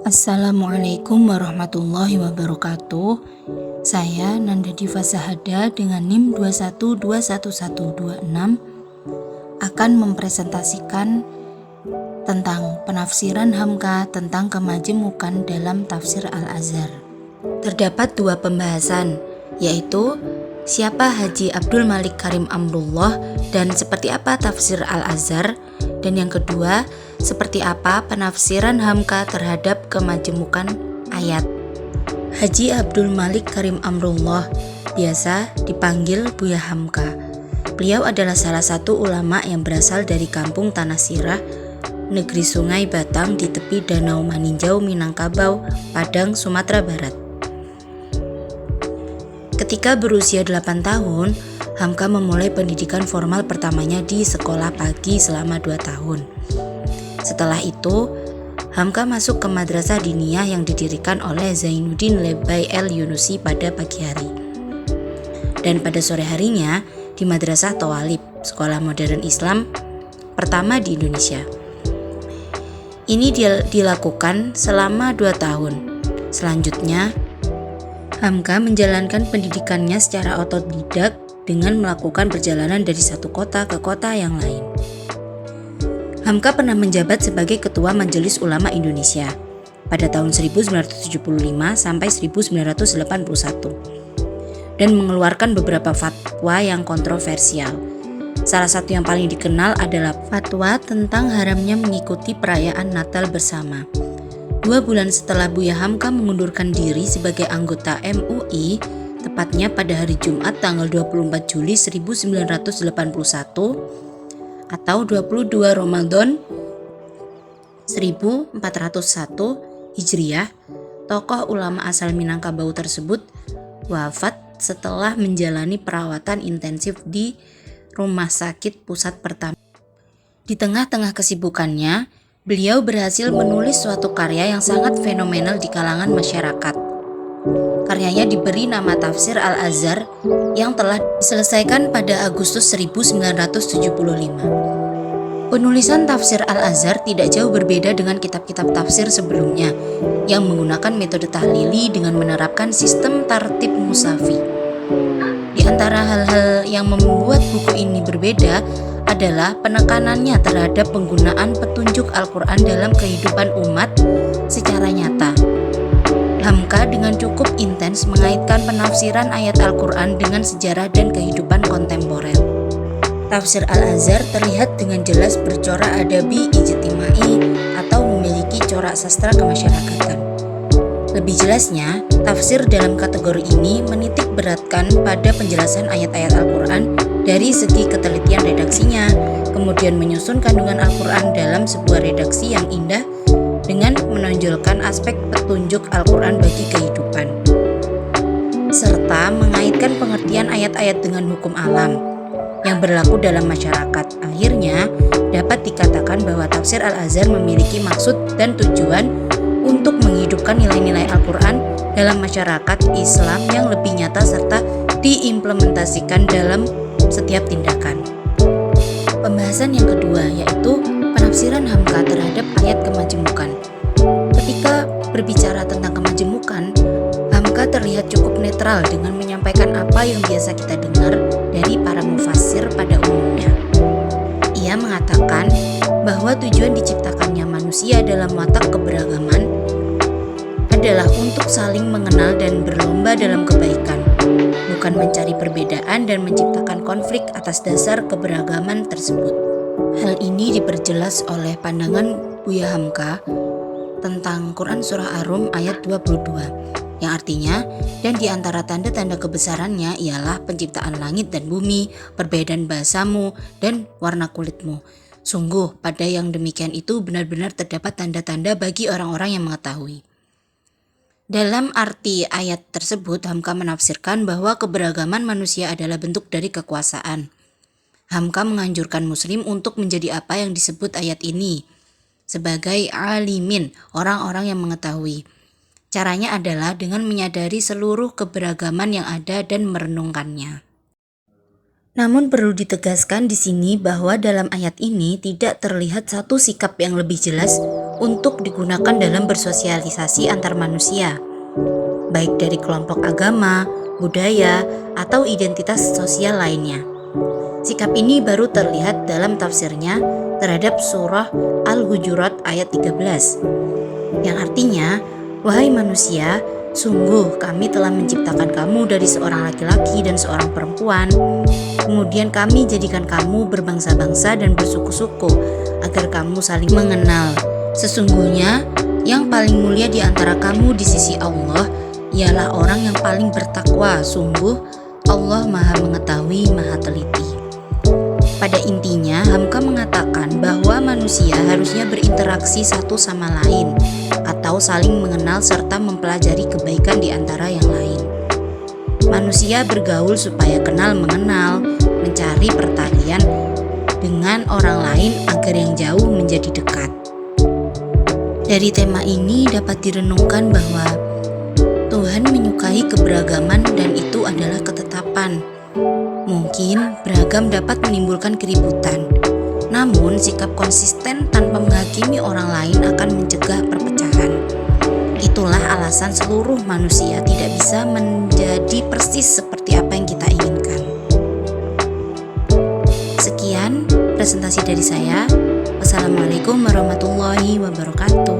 Assalamualaikum warahmatullahi wabarakatuh. Saya Nanda Diva Sahada dengan NIM 2121126 akan mempresentasikan tentang penafsiran Hamka tentang kemajemukan dalam tafsir Al-Azhar. Terdapat dua pembahasan, yaitu siapa Haji Abdul Malik Karim Amrullah dan seperti apa tafsir Al-Azhar, dan yang kedua, seperti apa penafsiran Hamka terhadap kemajemukan ayat. Haji Abdul Malik Karim Amrullah, biasa dipanggil Buya Hamka. Beliau adalah salah satu ulama yang berasal dari kampung Tanah Sirah, negeri Sungai Batang di tepi Danau Maninjau, Minangkabau, Padang, Sumatera Barat. Ketika berusia 8 tahun, Hamka memulai pendidikan formal pertamanya di sekolah pagi selama 2 tahun. Setelah itu, Hamka masuk ke madrasah diniyah yang didirikan oleh Zainuddin Lebay El-Yunusi pada pagi hari. Dan pada sore harinya di Madrasah Thawalib, sekolah modern Islam pertama di Indonesia. Ini dilakukan selama 2 tahun. Selanjutnya, Hamka menjalankan pendidikannya secara otodidak dengan melakukan perjalanan dari satu kota ke kota yang lain. Hamka pernah menjabat sebagai Ketua Majelis Ulama Indonesia pada tahun 1975 sampai 1981 dan mengeluarkan beberapa fatwa yang kontroversial. Salah satu yang paling dikenal adalah fatwa tentang haramnya mengikuti perayaan Natal bersama. 2 bulan setelah Buya Hamka mengundurkan diri sebagai anggota MUI, tepatnya pada hari Jumat tanggal 24 Juli 1981 atau 22 Ramadan 1401 Hijriah, tokoh ulama asal Minangkabau tersebut wafat setelah menjalani perawatan intensif di Rumah Sakit Pusat Pertamina. Di tengah-tengah kesibukannya, beliau berhasil menulis suatu karya yang sangat fenomenal di kalangan masyarakat. Karyanya diberi nama Tafsir Al-Azhar yang telah diselesaikan pada Agustus 1975. Penulisan Tafsir Al-Azhar tidak jauh berbeda dengan kitab-kitab tafsir sebelumnya yang menggunakan metode tahlili dengan menerapkan sistem tartib musafi. Di antara hal-hal yang membuat buku ini berbeda adalah penekanannya terhadap penggunaan petunjuk Al-Quran dalam kehidupan umat secara nyata. Hamka dengan cukup intens mengaitkan penafsiran ayat Al-Quran dengan sejarah dan kehidupan kontemporer. Tafsir Al-Azhar terlihat dengan jelas bercorak adabi ijtimai atau memiliki corak sastra kemasyarakatan. Lebih jelasnya, tafsir dalam kategori ini menitik beratkan pada penjelasan ayat-ayat Al-Quran dari segi ketelitian redaksinya, kemudian menyusun kandungan Al-Quran dalam sebuah redaksi yang indah dengan menonjolkan aspek petunjuk Al-Quran bagi kehidupan, serta mengaitkan pengertian ayat-ayat dengan hukum alam yang berlaku dalam masyarakat. Akhirnya, dapat dikatakan bahwa tafsir Al-Azhar memiliki maksud dan tujuan untuk menghidupkan nilai-nilai Al-Quran dalam masyarakat Islam yang lebih nyata serta diimplementasikan dalam setiap tindakan. Pembahasan yang kedua yaitu penafsiran Hamka terhadap ayat kemajemukan. Ketika berbicara tentang kemajemukan, Hamka terlihat cukup netral dengan menyampaikan apa yang biasa kita dengar dari para mufassir pada umumnya. Ia mengatakan bahwa tujuan diciptakannya manusia dalam watak keberagaman adalah untuk saling mengenal dan berlomba dalam kebaikan, bukan mencari perbedaan dan menciptakan konflik atas dasar keberagaman tersebut. Hal ini diperjelas oleh pandangan Buya Hamka tentang Quran Surah Ar-Rum ayat 22, yang artinya, dan di antara tanda-tanda kebesarannya ialah penciptaan langit dan bumi, perbedaan bahasamu, dan warna kulitmu. Sungguh, pada yang demikian itu benar-benar terdapat tanda-tanda bagi orang-orang yang mengetahui. Dalam arti ayat tersebut, Hamka menafsirkan bahwa keberagaman manusia adalah bentuk dari kekuasaan. Hamka menganjurkan muslim untuk menjadi apa yang disebut ayat ini sebagai alimin, orang-orang yang mengetahui. Caranya adalah dengan menyadari seluruh keberagaman yang ada dan merenungkannya. Namun perlu ditegaskan di sini bahwa dalam ayat ini tidak terlihat satu sikap yang lebih jelas untuk digunakan dalam bersosialisasi antar manusia, baik dari kelompok agama, budaya, atau identitas sosial lainnya. Sikap ini baru terlihat dalam tafsirnya terhadap surah Al-Hujurat ayat 13, yang artinya, "Wahai manusia, sungguh kami telah menciptakan kamu dari seorang laki-laki dan seorang perempuan. Kemudian kami jadikan kamu berbangsa-bangsa dan bersuku-suku agar kamu saling mengenal. Sesungguhnya yang paling mulia di antara kamu di sisi Allah ialah orang yang paling bertakwa. Sungguh Allah Maha Mengetahui, Maha Teliti." Pada intinya, Hamka mengatakan bahwa manusia harusnya berinteraksi satu sama lain atau saling mengenal serta mempelajari kebaikan di antara yang lain. Manusia bergaul supaya kenal mengenal, mencari pertalian dengan orang lain agar yang jauh menjadi dekat. Dari tema ini dapat direnungkan bahwa Tuhan menyukai keberagaman dan itu adalah ketetapan. Mungkin beragam dapat menimbulkan keributan, namun sikap konsisten tanpa menghakimi orang lain akan mencegah perpecahan. Itulah alasan seluruh manusia tidak bisa menjadi persis seperti apa yang kita inginkan. Sekian presentasi dari saya. Wassalamualaikum warahmatullahi wabarakatuh.